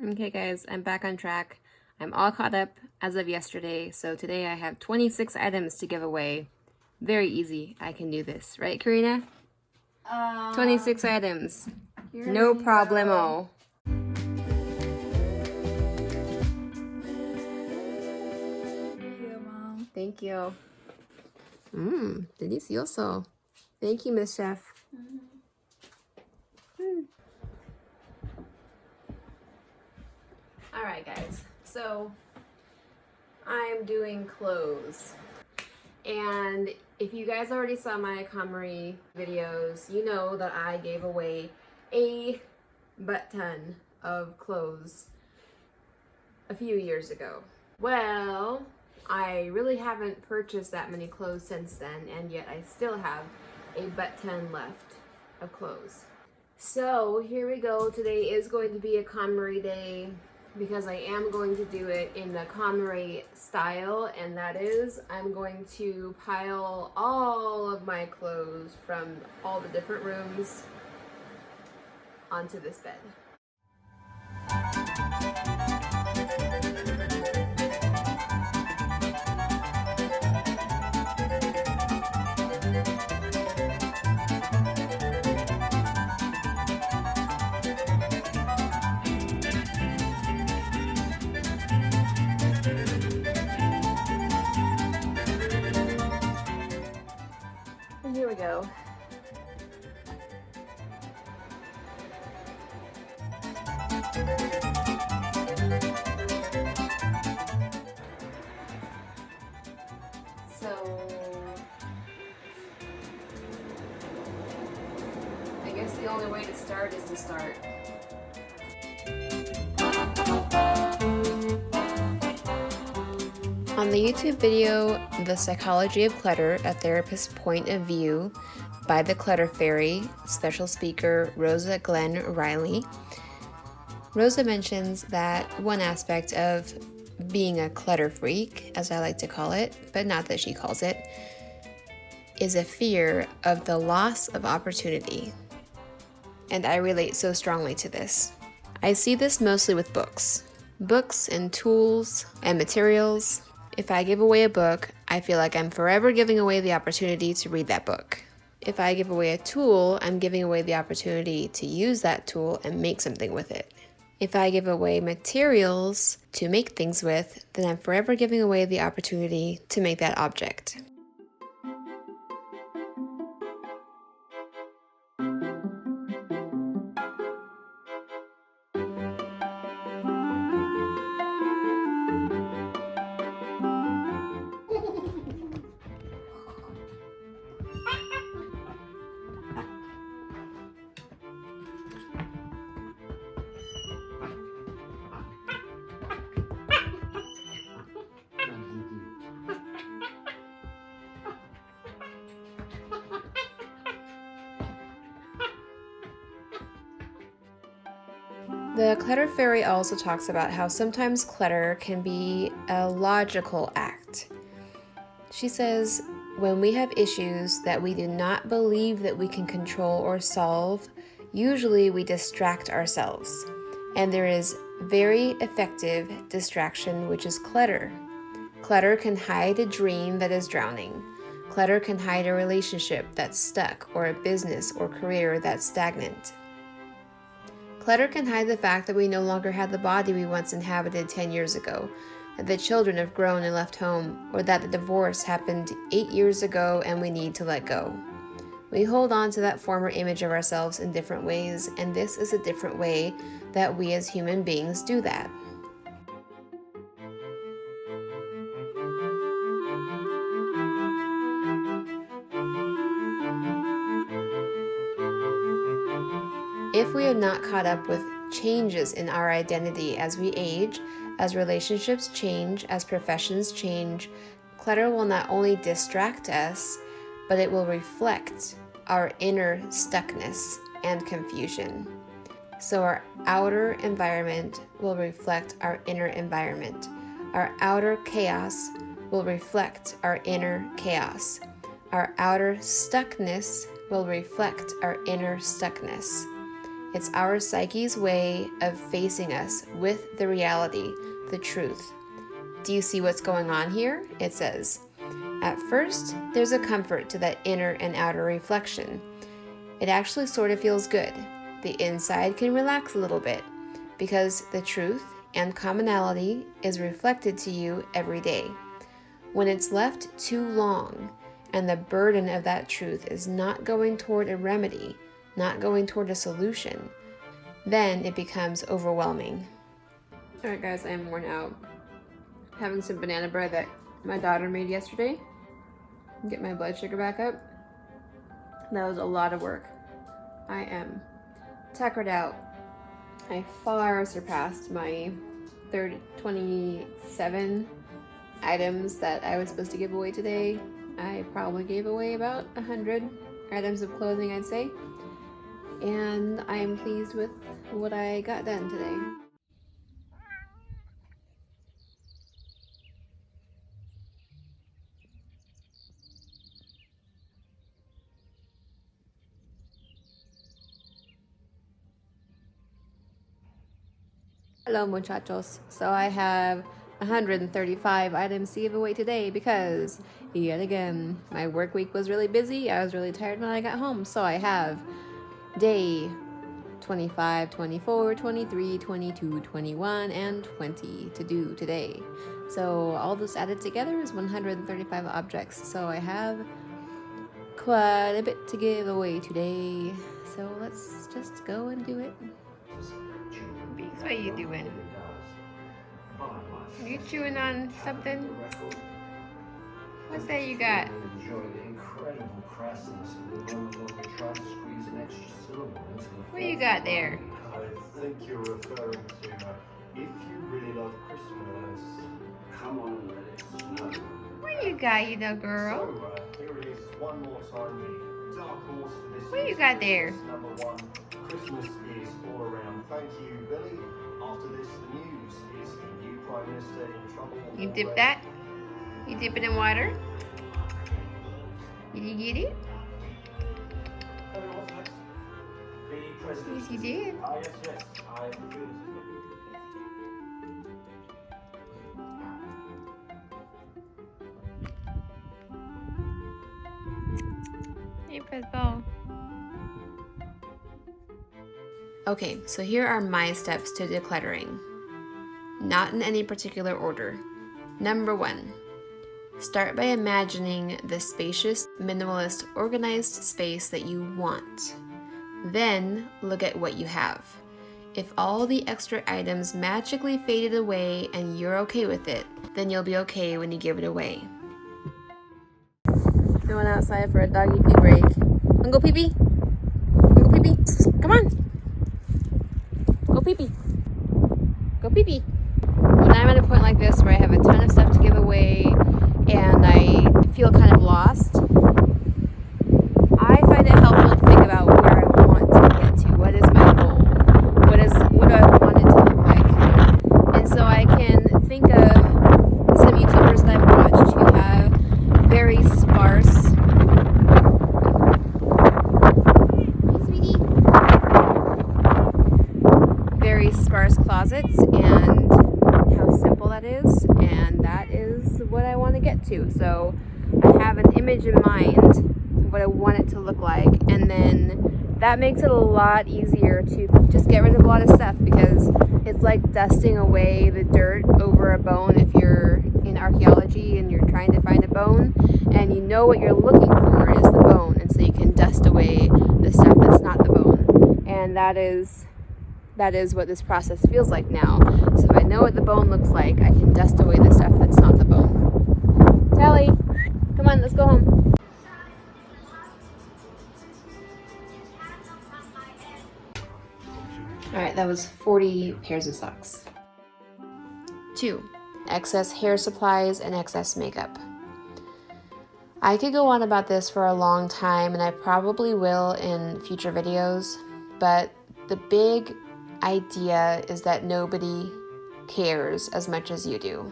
Okay guys, I'm back on track. I'm all caught up as of yesterday, so today I have 26 items to give away. Very easy, I can do this. Right, Karina? 26 items. No problemo. Thank you, Mom. Thank you. Delicioso. Thank you, Miss Chef. Alright guys, so I'm doing clothes. And if you guys already saw my KonMari videos, you know that I gave away a butt ton of clothes a few years ago. Well, I really haven't purchased that many clothes since then, and yet I still have a butt ton left of clothes. So here we go. Today is going to be a KonMari day because I am going to do it in the KonMari style, and that is I'm going to pile all of my clothes from all the different rooms onto this bed. And here we go. So I guess the only way to start is to start. On the YouTube video, The Psychology of Clutter, A Therapist's Point of View by the Clutter Fairy, special speaker Rosa Glenn Riley, Rosa mentions that one aspect of being a clutter freak, as I like to call it, but not that she calls it, is a fear of the loss of opportunity. And I relate so strongly to this. I see this mostly with books. Books and tools and materials. If I give away a book, I feel like I'm forever giving away the opportunity to read that book. If I give away a tool, I'm giving away the opportunity to use that tool and make something with it. If I give away materials to make things with, then I'm forever giving away the opportunity to make that object. The Clutter Fairy also talks about how sometimes clutter can be a logical act. She says, when we have issues that we do not believe that we can control or solve, usually we distract ourselves. And there is very effective distraction, which is clutter. Clutter can hide a dream that is drowning. Clutter can hide a relationship that's stuck, or a business or career that's stagnant. Clutter can hide the fact that we no longer have the body we once inhabited 10 years ago, that the children have grown and left home, or that the divorce happened 8 years ago and we need to let go. We hold on to that former image of ourselves in different ways, and this is a different way that we as human beings do that. If we have not caught up with changes in our identity as we age, as relationships change, as professions change, clutter will not only distract us, but it will reflect our inner stuckness and confusion. So our outer environment will reflect our inner environment. Our outer chaos will reflect our inner chaos. Our outer stuckness will reflect our inner stuckness. It's our psyche's way of facing us with the reality, the truth. Do you see what's going on here? It says, at first, there's a comfort to that inner and outer reflection. It actually sort of feels good. The inside can relax a little bit because the truth and commonality is reflected to you every day. When it's left too long and the burden of that truth is not going toward a remedy, not going toward a solution, then it becomes overwhelming. All right, guys, I am worn out. Having some banana bread that my daughter made yesterday. Get my blood sugar back up. That was a lot of work. I am tuckered out. I far surpassed my 27 items that I was supposed to give away today. I probably gave away about 100 items of clothing, I'd say. And I am pleased with what I got done today. Hello, muchachos. So I have 135 items to give away today because, yet again, my work week was really busy. I was really tired when I got home. So I have day 25, 24, 23, 22, 21, and 20 to do today. So all this added together is 135 objects. So I have quite a bit to give away today. So let's just go and do it. Beaks, what are you doing? Are you chewing on something? What's that you got? What you got there? I think you're referring to if you really love Christmas, come on and let it snow. What you got, you little girl? So, here it is one more time. The dark horse for this What you got there? Number one, Christmas is all around. Thank you, Billy. After this, the news is the new Prime Minister in trouble. You dip that? You dip it in water? Did you get it? Yes, you did. Yes. Hey, Fezball. Okay, so here are my steps to decluttering. Not in any particular order. Number 1. Start by imagining the spacious, minimalist, organized space that you want. Then look at what you have. If all the extra items magically faded away and you're okay with it, then you'll be okay when you give it away. Going outside for a doggy pee break. Wanna go pee pee? Wanna go pee pee? Come on. Go pee pee. Go pee pee. When I'm at a point like this where I have a ton of stuff to give away and I feel kind of lost, I find it helpful to think about where I want to get to. What is my goal? What do I want it to look like? And so I can think of some YouTubers that I've watched who have very sparse. Hey, sweetie. Very sparse closets and how simple that is. And that is what I want to get to. So I have an image in mind what I want it to look like, and then that makes it a lot easier to just get rid of a lot of stuff because it's like dusting away the dirt over a bone if you're in archaeology and you're trying to find a bone and you know what you're looking for is the bone, and so you can dust away the stuff that's not the bone. And that is what this process feels like now. So if I know what the bone looks like, I can dust away the stuff that's not the bone. Tally, come on, let's go home. Alright, that was 40 pairs of socks. 2. Excess hair supplies and excess makeup. I could go on about this for a long time, and I probably will in future videos, but the big idea is that nobody cares as much as you do.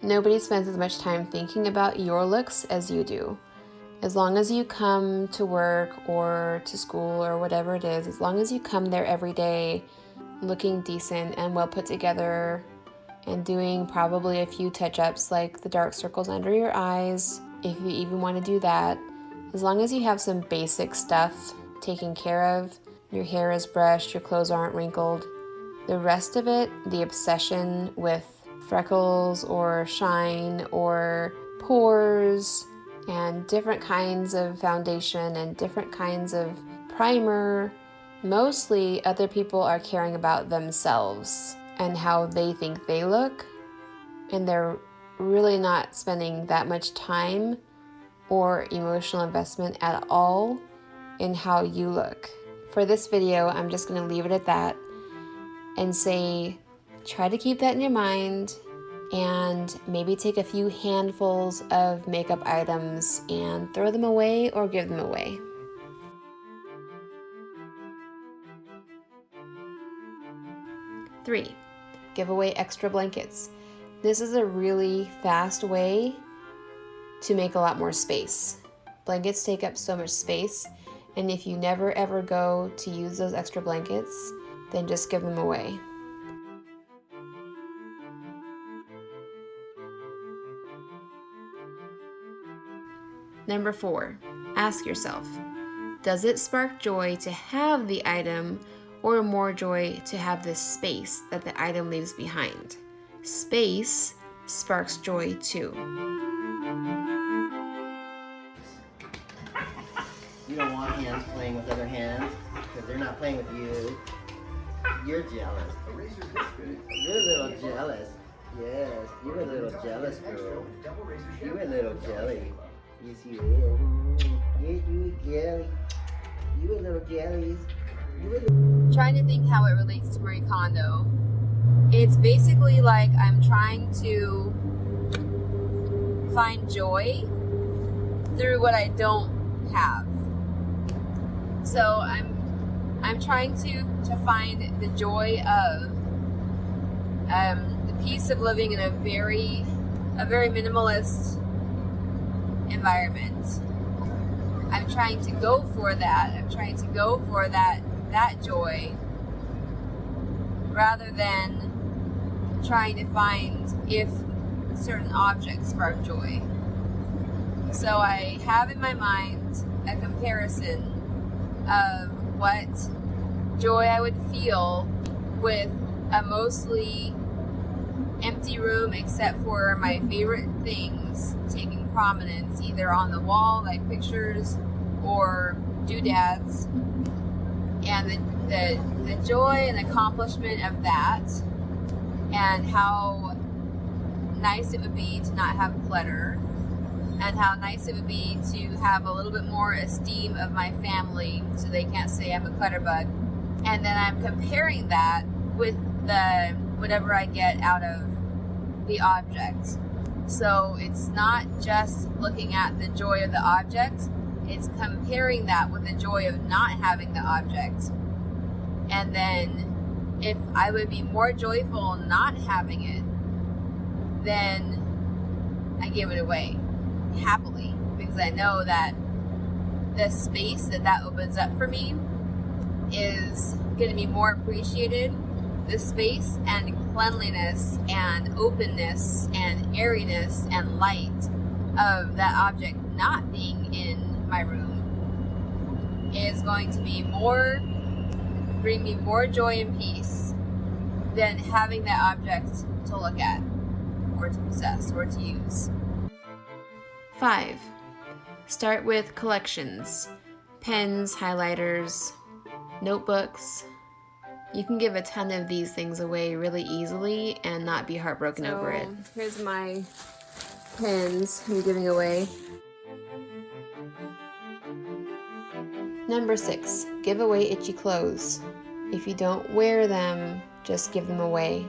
Nobody spends as much time thinking about your looks as you do. As long as you come to work or to school or whatever it is, as long as you come there every day looking decent and well put together and doing probably a few touch-ups like the dark circles under your eyes, if you even want to do that, as long as you have some basic stuff taken care of, your hair is brushed, your clothes aren't wrinkled, the rest of it, the obsession with freckles or shine or pores and different kinds of foundation and different kinds of primer, mostly other people are caring about themselves and how they think they look, and they're really not spending that much time or emotional investment at all in how you look. For this video, I'm just going to leave it at that and say, try to keep that in your mind and maybe take a few handfuls of makeup items and throw them away or give them away. Three, give away extra blankets. This is a really fast way to make a lot more space. Blankets take up so much space, and if you never ever go to use those extra blankets, then just give them away. Number 4, ask yourself, does it spark joy to have the item or more joy to have the space that the item leaves behind? Space sparks joy too. You don't want hands playing with other hands because they're not playing with you. You're jealous. You're a little jealous. Yes, you're a little jealous, girl. You're a little jelly. Yes, you is. Yes, you a jelly. You a little jellies. Trying to think how it relates to Marie Kondo. It's basically like I'm trying to find joy through what I don't have. So I'm trying to find the joy of the peace of living in a very minimalist environment. I'm trying to go for that. I'm trying to go for that joy rather than trying to find if certain objects spark joy. So I have in my mind a comparison of what joy I would feel with a mostly empty room except for my favorite things taking prominence either on the wall like pictures or doodads, and the joy and accomplishment of that, and how nice it would be to not have clutter, and how nice it would be to have a little bit more esteem of my family so they can't say I'm a clutter bug. And then I'm comparing that with the whatever I get out of the object. So it's not just looking at the joy of the object, it's comparing that with the joy of not having the object. And then if I would be more joyful not having it, then I give it away happily, because I know that the space that opens up for me is going to be more appreciated. The space and cleanliness and openness and airiness and light of that object not being in my room is going to be bring me more joy and peace than having that object to look at or to possess or to use. 5. Start with collections, pens, highlighters, notebooks. You can give a ton of these things away really easily and not be heartbroken over it. Here's my pens I'm giving away. Number 6, give away itchy clothes. If you don't wear them, just give them away.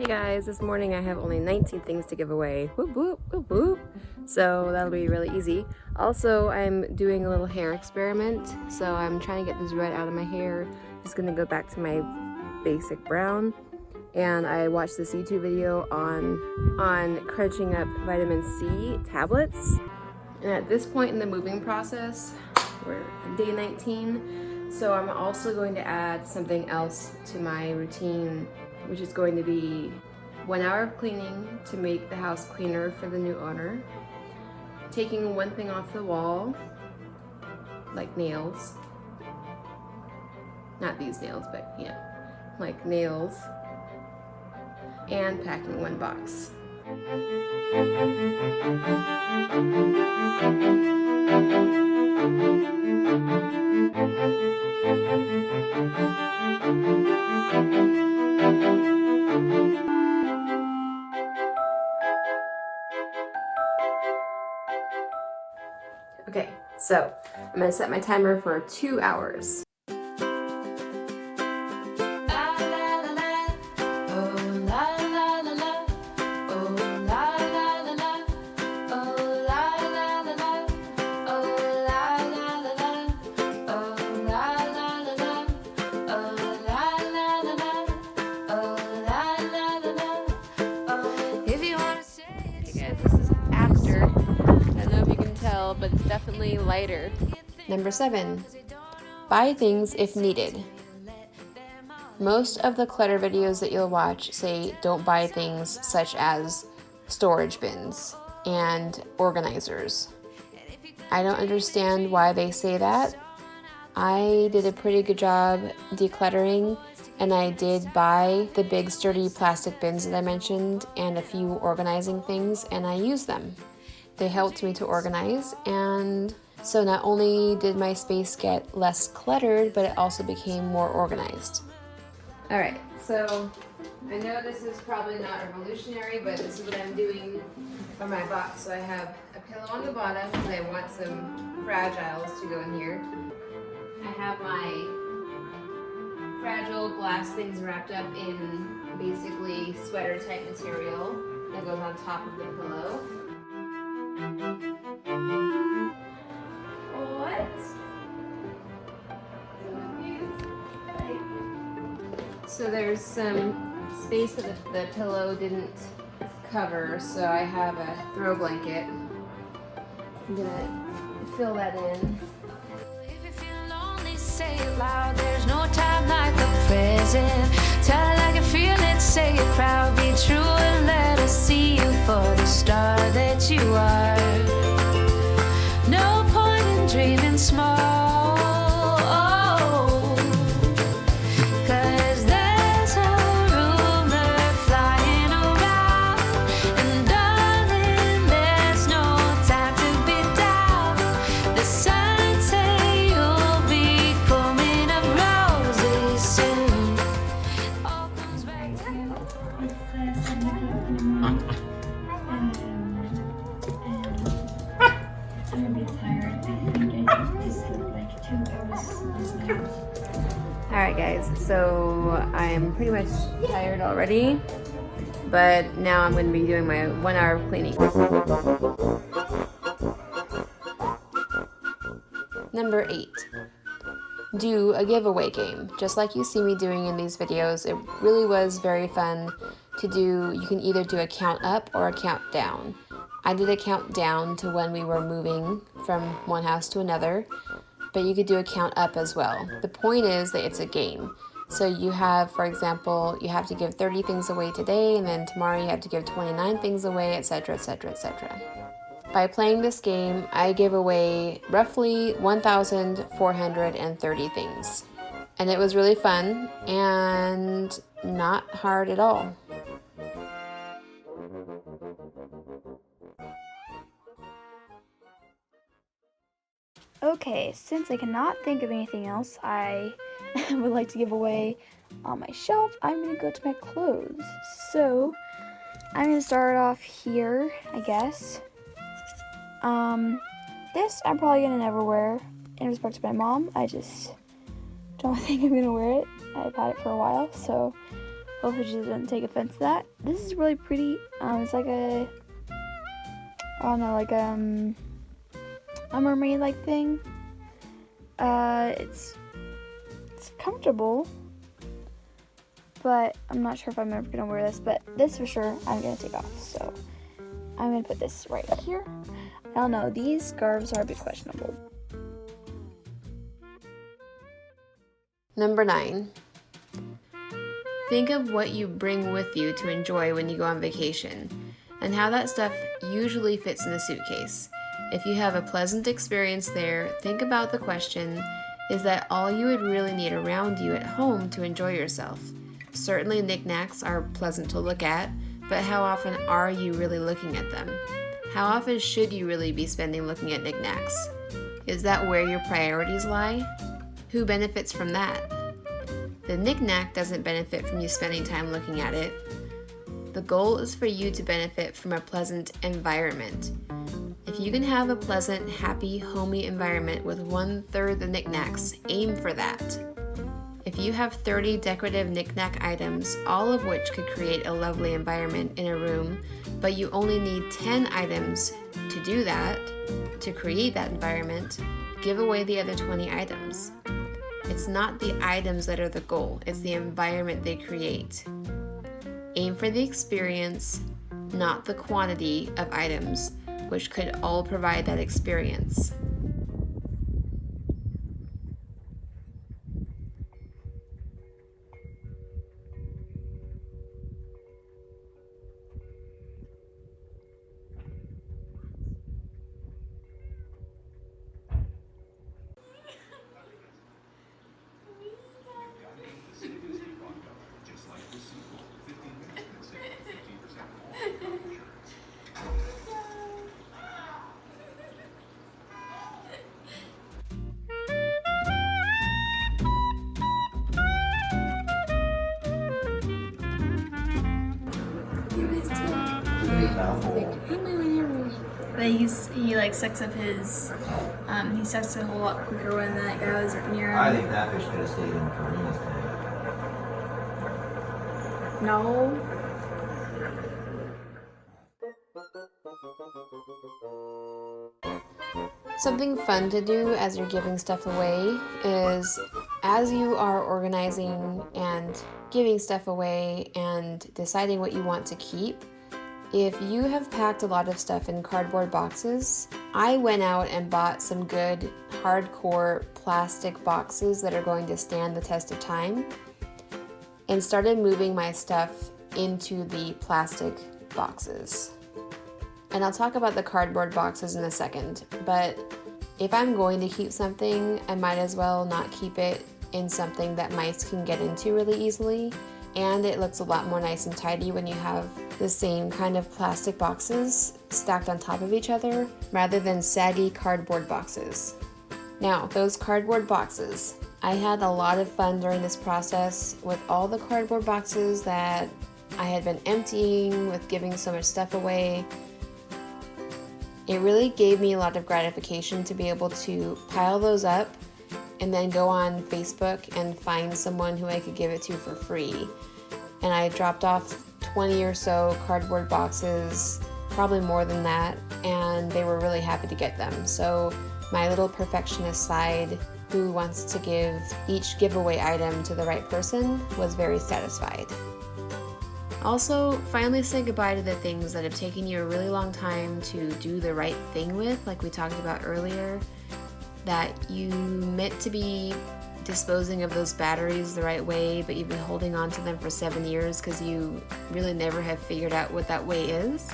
Hey guys, this morning I have only 19 things to give away. Whoop whoop whoop whoop. So that'll be really easy. Also, I'm doing a little hair experiment. So I'm trying to get this red out of my hair. Just gonna go back to my basic brown. And I watched this YouTube video on crunching up vitamin C tablets. And at this point in the moving process, we're on day 19. So I'm also going to add something else to my routine, which is going to be 1 hour of cleaning to make the house cleaner for the new owner, taking one thing off the wall, like nails, not these nails, but you know, like nails, and packing one box. Okay, so I'm gonna set my timer for 2 hours. But it's definitely lighter. Number 7, buy things if needed. Most of the clutter videos that you'll watch say don't buy things such as storage bins and organizers. I don't understand why they say that. I did a pretty good job decluttering, and I did buy the big sturdy plastic bins that I mentioned and a few organizing things, and I used them. They helped me to organize, and so not only did my space get less cluttered, but it also became more organized. Alright, so I know this is probably not revolutionary, but this is what I'm doing for my box. So I have a pillow on the bottom because I want some fragiles to go in here. I have my fragile glass things wrapped up in basically sweater type material that goes on top of the pillow. What? So there's some space that the pillow didn't cover, so I have a throw blanket. I'm gonna fill that in. If you feel lonely, say it loud. There's no time like the present. Tell it like you feel it, say it proud. Be true and let us see you for the star that you are. No point in dreaming small. Alright guys, so I'm pretty much tired already, but now I'm going to be doing my 1 hour of cleaning. Number 8. Do a giveaway game. Just like you see me doing in these videos, it really was very fun to do. You can either do a count up or a count down. I did a count down to when we were moving from one house to another, but you could do a count up as well. The point is that it's a game. So you have, for example, you have to give 30 things away today, and then tomorrow you have to give 29 things away, etc., etc., etc. By playing this game, I give away roughly 1,430 things. And it was really fun and not hard at all. Okay, since I cannot think of anything else I would like to give away on my shelf, I'm going to go to my clothes. So, I'm going to start off here, I guess. This I'm probably going to never wear in respect to my mom. I just don't think I'm going to wear it. I've had it for a while, so Hopefully she doesn't take offense to that. This is really pretty. It's like a, I don't know, like a mermaid-like thing. It's comfortable, but I'm not sure if I'm ever gonna wear this. But this for sure, I'm gonna take off. So I'm gonna put this right here. I don't know. These scarves are a bit questionable. Number 9. Think of what you bring with you to enjoy when you go on vacation, and how that stuff usually fits in a suitcase. If you have a pleasant experience there, think about the question, is that all you would really need around you at home to enjoy yourself? Certainly knickknacks are pleasant to look at, but how often are you really looking at them? How often should you really be spending looking at knickknacks? Is that where your priorities lie? Who benefits from that? The knickknack doesn't benefit from you spending time looking at it. The goal is for you to benefit from a pleasant environment. If you can have a pleasant, happy, homey environment with 1/3 the knickknacks, aim for that. If you have 30 decorative knickknack items, all of which could create a lovely environment in a room, but you only need 10 items to do that, to create that environment, give away the other 20 items. It's not the items that are the goal, it's the environment they create. Aim for the experience, not the quantity of items, which could all provide that experience. But he like sucks up his he sucks a whole lot quicker when that guy was near him. I think that fish could have stayed in Karina's tank. No. Something fun to do as you're giving stuff away is, as you are organizing and giving stuff away and deciding what you want to keep, if you have packed a lot of stuff in cardboard boxes, I went out and bought some good hardcore plastic boxes that are going to stand the test of time and started moving my stuff into the plastic boxes. And I'll talk about the cardboard boxes in a second, but if I'm going to keep something, I might as well not keep it in something that mice can get into really easily, and it looks a lot more nice and tidy when you have the same kind of plastic boxes stacked on top of each other rather than saggy cardboard boxes. Now, those cardboard boxes. I had a lot of fun during this process with all the cardboard boxes that I had been emptying, with giving so much stuff away. It really gave me a lot of gratification to be able to pile those up and then go on Facebook and find someone who I could give it to for free. And I dropped off 20 or so cardboard boxes, probably more than that, and they were really happy to get them. So my little perfectionist side, who wants to give each giveaway item to the right person, was very satisfied. Also, finally say goodbye to the things that have taken you a really long time to do the right thing with, like we talked about earlier, that you meant to be disposing of those batteries the right way, but you've been holding on to them for 7 years because you really never have figured out what that way is.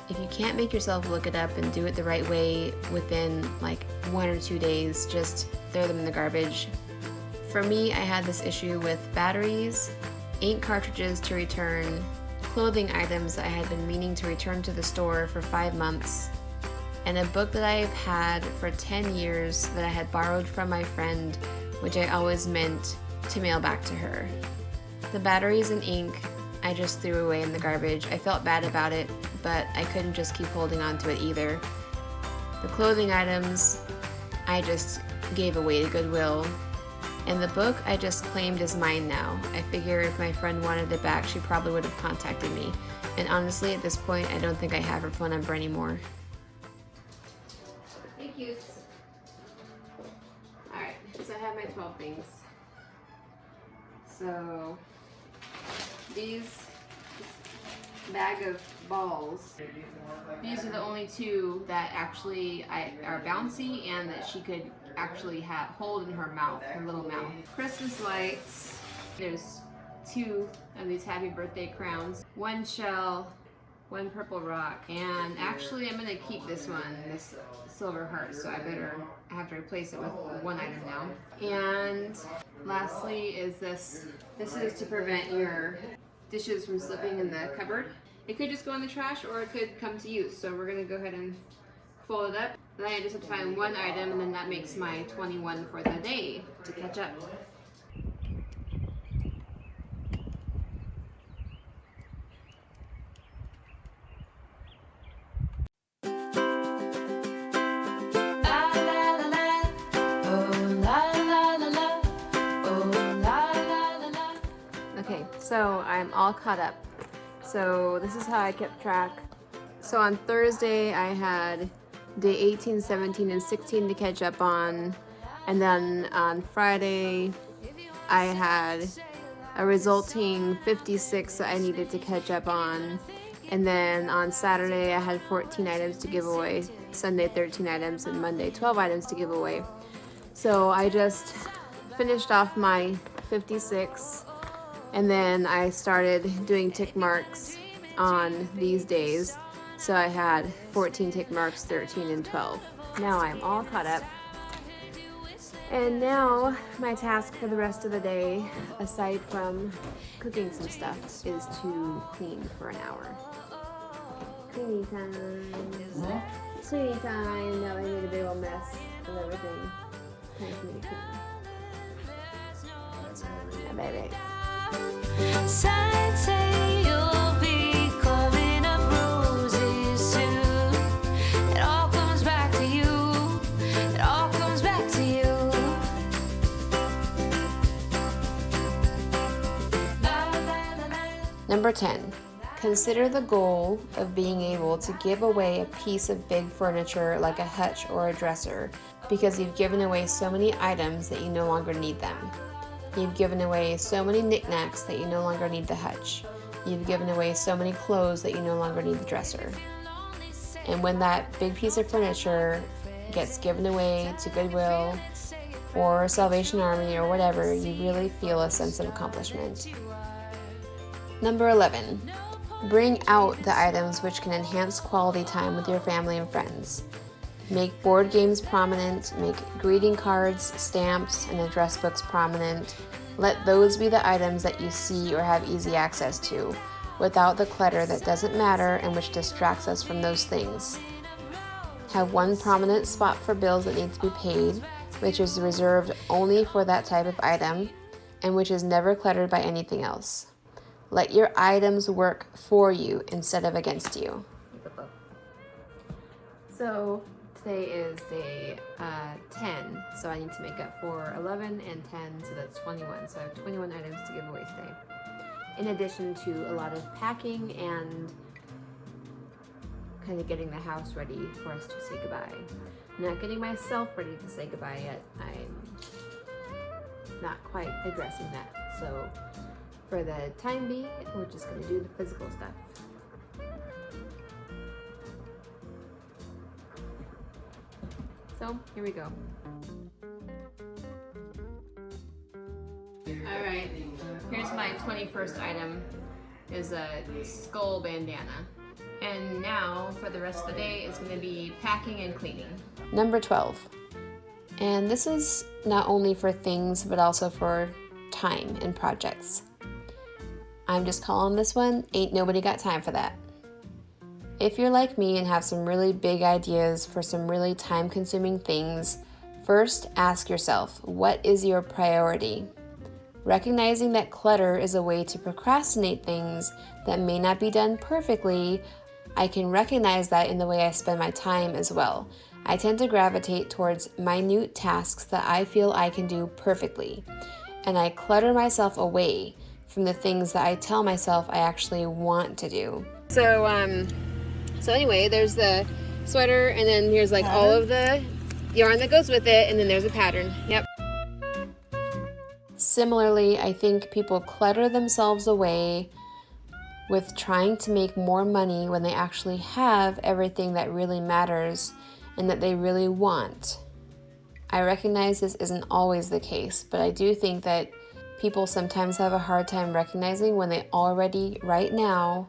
If you can't make yourself look it up and do it the right way within like 1 or 2 days, just throw them in the garbage. For me, I had this issue with batteries, ink cartridges to return, clothing items that I had been meaning to return to the store for 5 months, and a book that I have had for 10 years that I had borrowed from my friend, which I always meant to mail back to her. The batteries and ink I just threw away in the garbage. I felt bad about it, but I couldn't just keep holding on to it either. The clothing items I just gave away to Goodwill. And the book I just claimed is mine now. I figure if my friend wanted it back, she probably would have contacted me. And honestly, at this point, I don't think I have her phone number anymore. Thank you. Alright, so I have my 12 things. So, this bag of balls, these are the only two that actually are bouncy and that she could actually hold in her mouth, her little mouth. Christmas lights, there's 2 of these happy birthday crowns, 1 shell, 1 purple rock, and actually I'm gonna keep this one, this silver heart, so I have to replace it with 1 item now. And lastly is this is to prevent your dishes from slipping in the cupboard. It could just go in the trash or it could come to use, so we're gonna go ahead and fold it up. Then I just have to find 1 item, and then that makes my 21 for the day to catch up. Okay, so I'm all caught up. So this is how I kept track. So on Thursday I had day 18, 17, and 16 to catch up on. And then on Friday I had a resulting 56 that I needed to catch up on. And then on Saturday I had 14 items to give away, Sunday 13 items, and Monday 12 items to give away. So I just finished off my 56, and then I started doing tick marks on these days. So I had 14 tick marks, 13 and 12. Now I'm all caught up. And now my task for the rest of the day, aside from cooking some stuff, is to clean for an hour. Cleaning time. Cleaning time. Now I made a big old mess of everything. Time for me to clean. Yeah, baby. Signs say you'll be calling up roses soon. It all comes back to you. It all comes back to you. Number 10. Consider the goal of being able to give away a piece of big furniture like a hutch or a dresser because you've given away so many items that you no longer need them. You've given away so many knickknacks that you no longer need the hutch. You've given away so many clothes that you no longer need the dresser. And when that big piece of furniture gets given away to Goodwill or Salvation Army or whatever, you really feel a sense of accomplishment. Number 11. Bring out the items which can enhance quality time with your family and friends. Make board games prominent, make greeting cards, stamps, and address books prominent. Let those be the items that you see or have easy access to, without the clutter that doesn't matter and which distracts us from those things. Have one prominent spot for bills that need to be paid, which is reserved only for that type of item, and which is never cluttered by anything else. Let your items work for you instead of against you. So today is day 10, so I need to make up for 11 and 10, so that's 21. So I have 21 items to give away today. In addition to a lot of packing and kind of getting the house ready for us to say goodbye. I'm not getting myself ready to say goodbye yet. I'm not quite addressing that. So for the time being, we're just going to do the physical stuff. So here we go. Alright, here's my 21st item, is a skull bandana. And now for the rest of the day, it's going to be packing and cleaning. Number 12. And this is not only for things, but also for time and projects. I'm just calling this one, Ain't Nobody Got Time for That. If you're like me and have some really big ideas for some really time-consuming things, first ask yourself, what is your priority? Recognizing that clutter is a way to procrastinate things that may not be done perfectly, I can recognize that in the way I spend my time as well. I tend to gravitate towards minute tasks that I feel I can do perfectly, and I clutter myself away from the things that I tell myself I actually want to do. So anyway, there's the sweater, and then here's like all of the yarn that goes with it, and then there's a pattern. Yep. Similarly, I think people clutter themselves away with trying to make more money when they actually have everything that really matters and that they really want. I recognize this isn't always the case, but I do think that people sometimes have a hard time recognizing when they already, right now,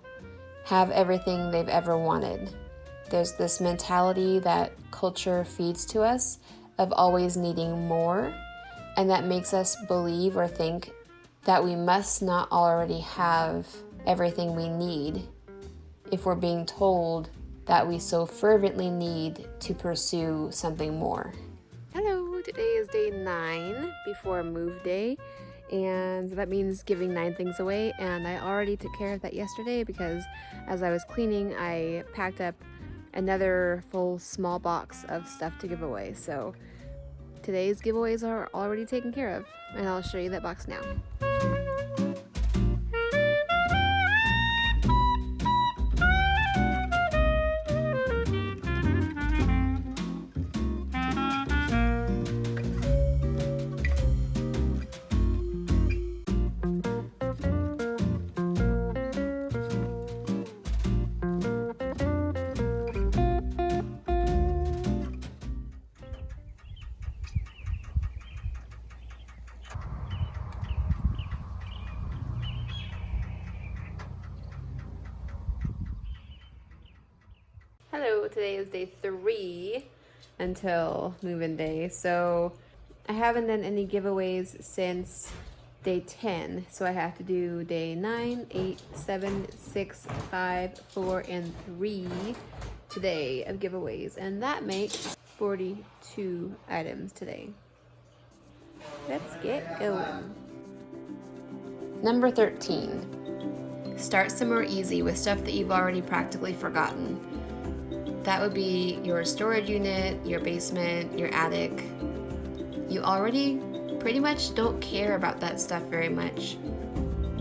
have everything they've ever wanted. There's this mentality that culture feeds to us of always needing more, and that makes us believe or think that we must not already have everything we need if we're being told that we so fervently need to pursue something more. Hello, today is day 9 before move day, and that means giving 9 things away, and I already took care of that yesterday because as I was cleaning, I packed up another full small box of stuff to give away. So today's giveaways are already taken care of, and I'll show you that box now. Hello, today is day 3 until move-in day. So I haven't done any giveaways since day 10. So I have to do day 9, 8, 7, 6, 5, 4, and 3 today of giveaways. And that makes 42 items today. Let's get going. Number 13. Start somewhere easy with stuff that you've already practically forgotten. That would be your storage unit, your basement, your attic. You already pretty much don't care about that stuff very much.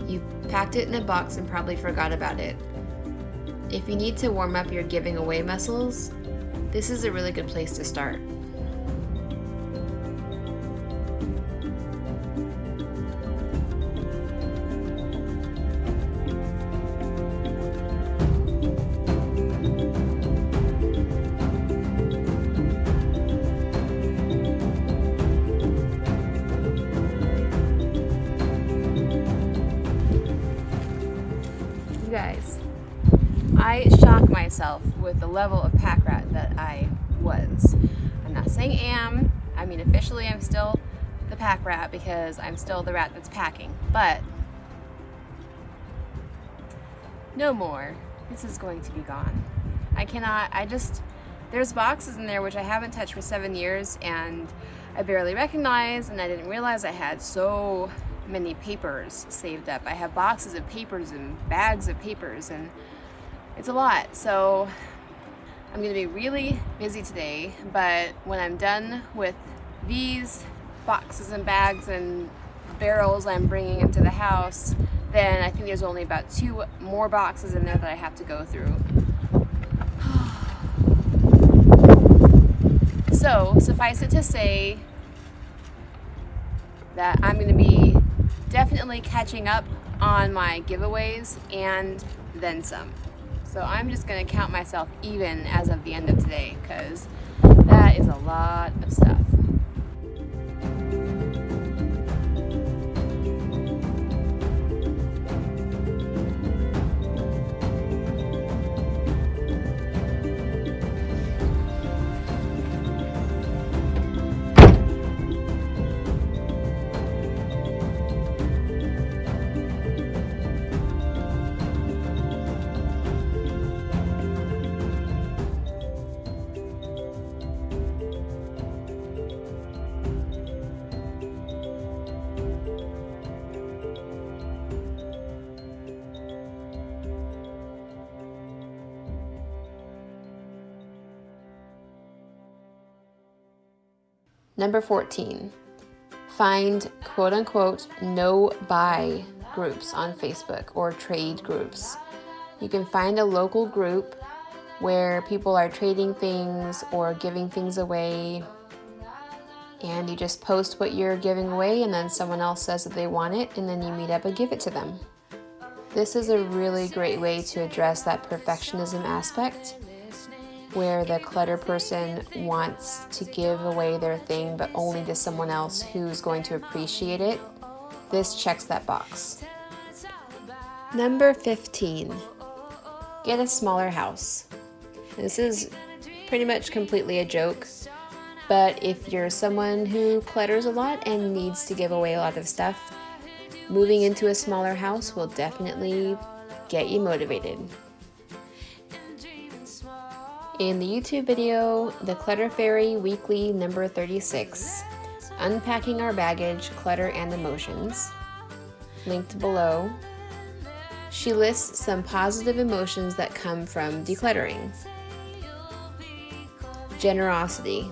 You packed it in a box and probably forgot about it. If you need to warm up your giving away muscles, this is a really good place to start. Guys, I shock myself with the level of pack rat that I was. I'm not saying am. I mean, officially I'm still the pack rat because I'm still the rat that's packing. But no more. This is going to be gone. There's boxes in there which I haven't touched for 7 years and I barely recognize, and I didn't realize I had so many papers saved up. I have boxes of papers and bags of papers, and it's a lot. So I'm gonna be really busy today, but when I'm done with these boxes and bags and barrels I'm bringing into the house, then I think there's only about 2 more boxes in there that I have to go through. So suffice it to say that I'm gonna be definitely catching up on my giveaways and then some. So I'm just gonna count myself even as of the end of today because that is a lot of stuff. Number 14, find quote-unquote no-buy groups on Facebook or trade groups. You can find a local group where people are trading things or giving things away, and you just post what you're giving away, and then someone else says that they want it, and then you meet up and give it to them. This is a really great way to address that perfectionism aspect, where the clutter person wants to give away their thing but only to someone else who's going to appreciate it. This checks that box. Number 15, get a smaller house. This is pretty much completely a joke, but if you're someone who clutters a lot and needs to give away a lot of stuff, moving into a smaller house will definitely get you motivated. In the YouTube video, The Clutter Fairy Weekly number 36, Unpacking Our Baggage, Clutter and Emotions, linked below, she lists some positive emotions that come from decluttering. Generosity.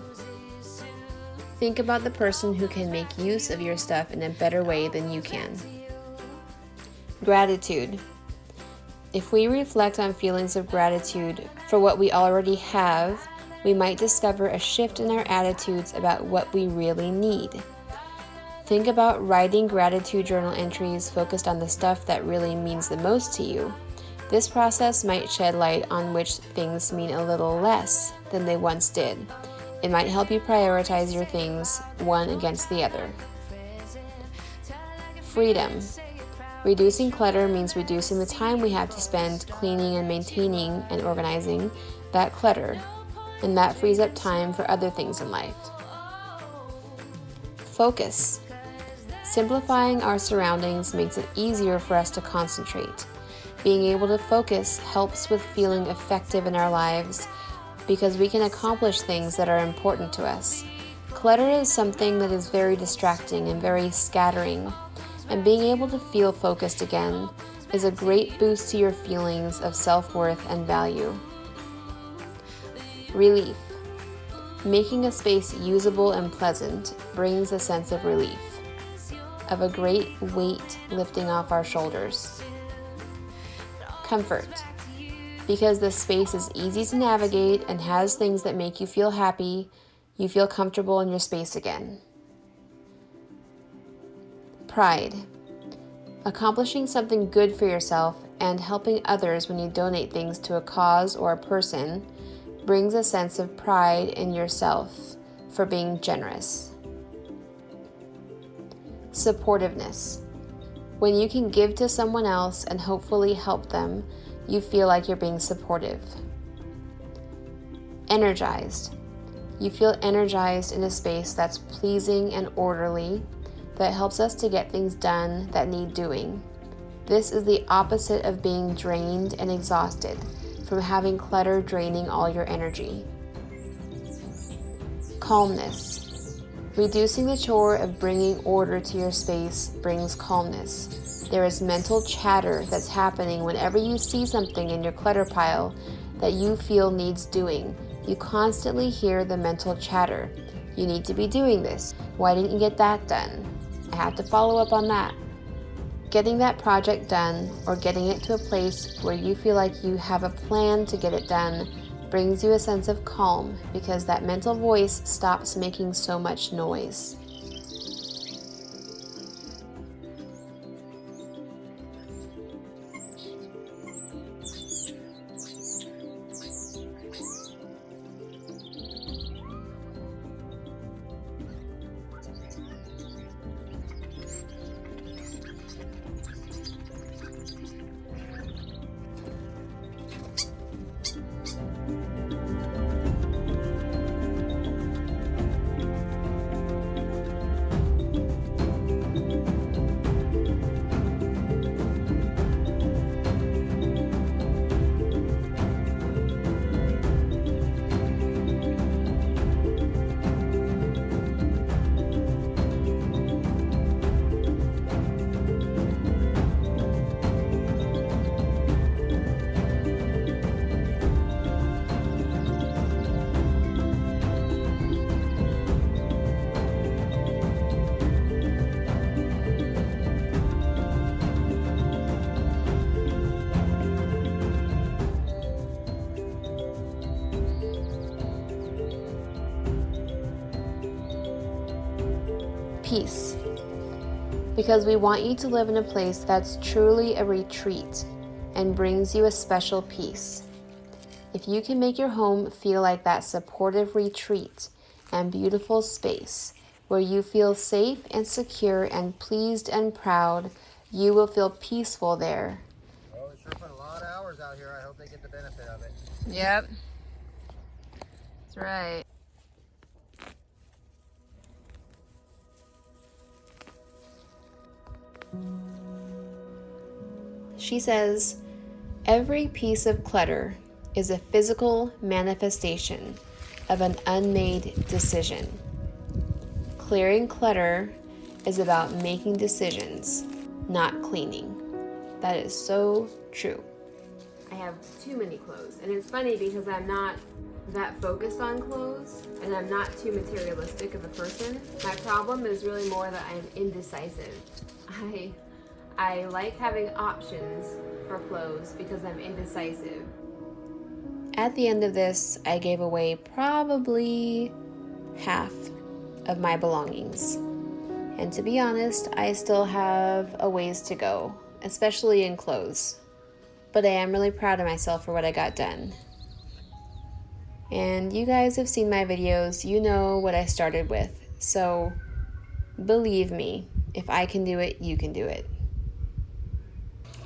Think about the person who can make use of your stuff in a better way than you can. Gratitude. If we reflect on feelings of gratitude for what we already have, we might discover a shift in our attitudes about what we really need. Think about writing gratitude journal entries focused on the stuff that really means the most to you. This process might shed light on which things mean a little less than they once did. It might help you prioritize your things one against the other. Freedom. Reducing clutter means reducing the time we have to spend cleaning and maintaining and organizing that clutter, and that frees up time for other things in life. Focus. Simplifying our surroundings makes it easier for us to concentrate. Being able to focus helps with feeling effective in our lives because we can accomplish things that are important to us. Clutter is something that is very distracting and very scattering, and being able to feel focused again is a great boost to your feelings of self-worth and value. Relief. Making a space usable and pleasant brings a sense of relief, of a great weight lifting off our shoulders. Comfort. Because the space is easy to navigate and has things that make you feel happy, you feel comfortable in your space again. Pride. Accomplishing something good for yourself and helping others when you donate things to a cause or a person brings a sense of pride in yourself for being generous. Supportiveness. When you can give to someone else and hopefully help them, you feel like you're being supportive. Energized. You feel energized in a space that's pleasing and orderly, that helps us to get things done that need doing. This is the opposite of being drained and exhausted from having clutter draining all your energy. Calmness. Reducing the chore of bringing order to your space brings calmness. There is mental chatter that's happening whenever you see something in your clutter pile that you feel needs doing. You constantly hear the mental chatter. You need to be doing this. Why didn't you get that done? I have to follow up on that. Getting that project done or getting it to a place where you feel like you have a plan to get it done brings you a sense of calm because that mental voice stops making so much noise. peace. Because we want you to live in a place that's truly a retreat and brings you a special peace. If you can make your home feel like that supportive retreat and beautiful space where you feel safe and secure and pleased and proud, you will feel peaceful there. Oh, we sure put a lot of hours out here. I hope they get the benefit of it. Yep. That's right. She says, every piece of clutter is a physical manifestation of an unmade decision. Clearing clutter is about making decisions, not cleaning. That is so true. I have too many clothes, and it's funny because I'm not that focused on clothes, and I'm not too materialistic of a person. My problem is really more that I'm indecisive. I like having options for clothes because I'm indecisive. At the end of this, I gave away probably half of my belongings. And to be honest, I still have a ways to go, especially in clothes. But I am really proud of myself for what I got done. And you guys have seen my videos, you know what I started with. So believe me, if I can do it, you can do it.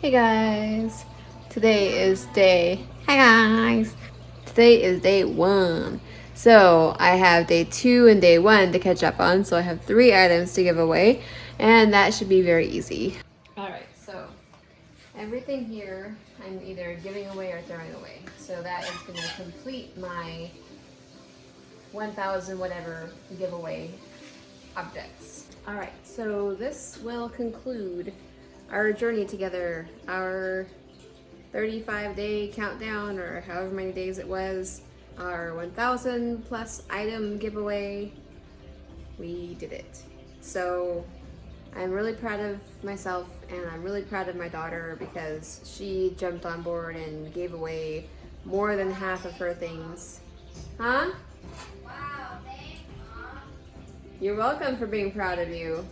Hey guys, today is day 1. So I have day 2 and day 1 to catch up on, so I have 3 items to give away, and that should be very easy. Alright, so everything here I'm either giving away or throwing away. So that is going to complete my 1,000 whatever giveaway objects. Alright, so this will conclude our journey together, our 35-day countdown, or however many days it was, our 1,000 plus item giveaway. We did it. So I'm really proud of myself, and I'm really proud of my daughter because she jumped on board and gave away more than half of her things. Huh? Wow, thanks, Mom. You're welcome for being proud of you.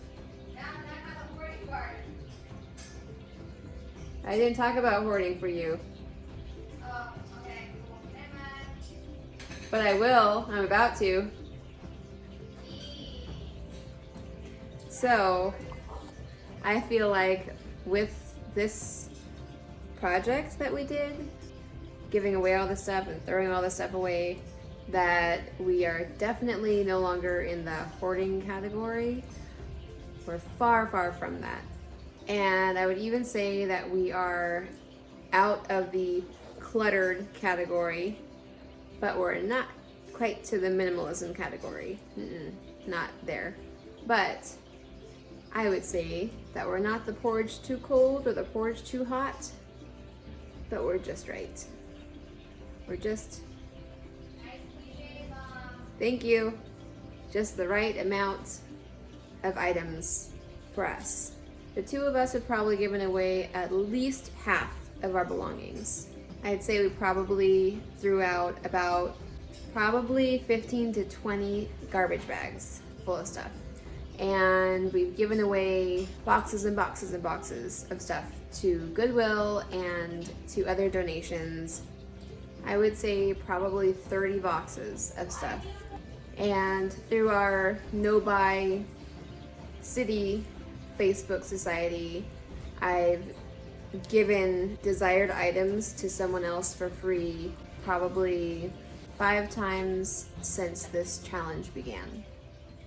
I didn't talk about hoarding for you. Oh, okay, cool. Never mind. But I will. I'm about to. So, I feel like with this project that we did, giving away all the stuff and throwing all the stuff away, that we are definitely no longer in the hoarding category. We're far, far from that. And I would even say that we are out of the cluttered category, but we're not quite to the minimalism category. Not there. But I would say that we're not the porridge too cold or the porridge too hot, but we're just right. We're just, thank you, just the right amount of items for us. The 2 of us have probably given away at least half of our belongings. I'd say we probably threw out about 15 to 20 garbage bags full of stuff. And we've given away boxes and boxes and boxes of stuff to Goodwill and to other donations. I would say probably 30 boxes of stuff. And through our No Buy City Facebook Society, I've given desired items to someone else for free probably 5 times since this challenge began.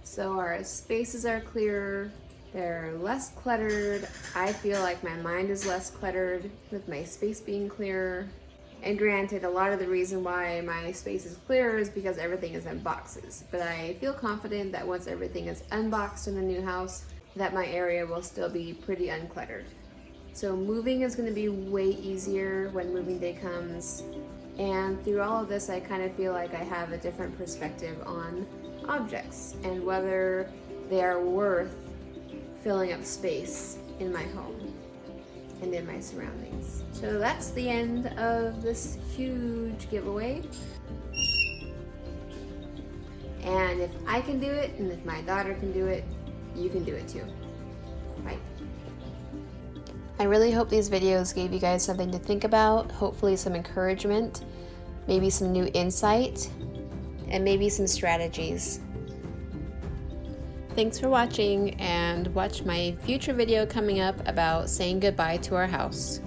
So our spaces are clearer, they're less cluttered. I feel like my mind is less cluttered with my space being clearer. And granted, a lot of the reason why my space is clearer is because everything is in boxes. But I feel confident that once everything is unboxed in the new house, that my area will still be pretty uncluttered. So moving is going to be way easier when moving day comes. And through all of this, I kind of feel like I have a different perspective on objects and whether they are worth filling up space in my home and in my surroundings. So that's the end of this huge giveaway. And if I can do it, and if my daughter can do it, you can do it too. Bye. I really hope these videos gave you guys something to think about, hopefully some encouragement, maybe some new insight, and maybe some strategies. Thanks for watching, and watch my future video coming up about saying goodbye to our house.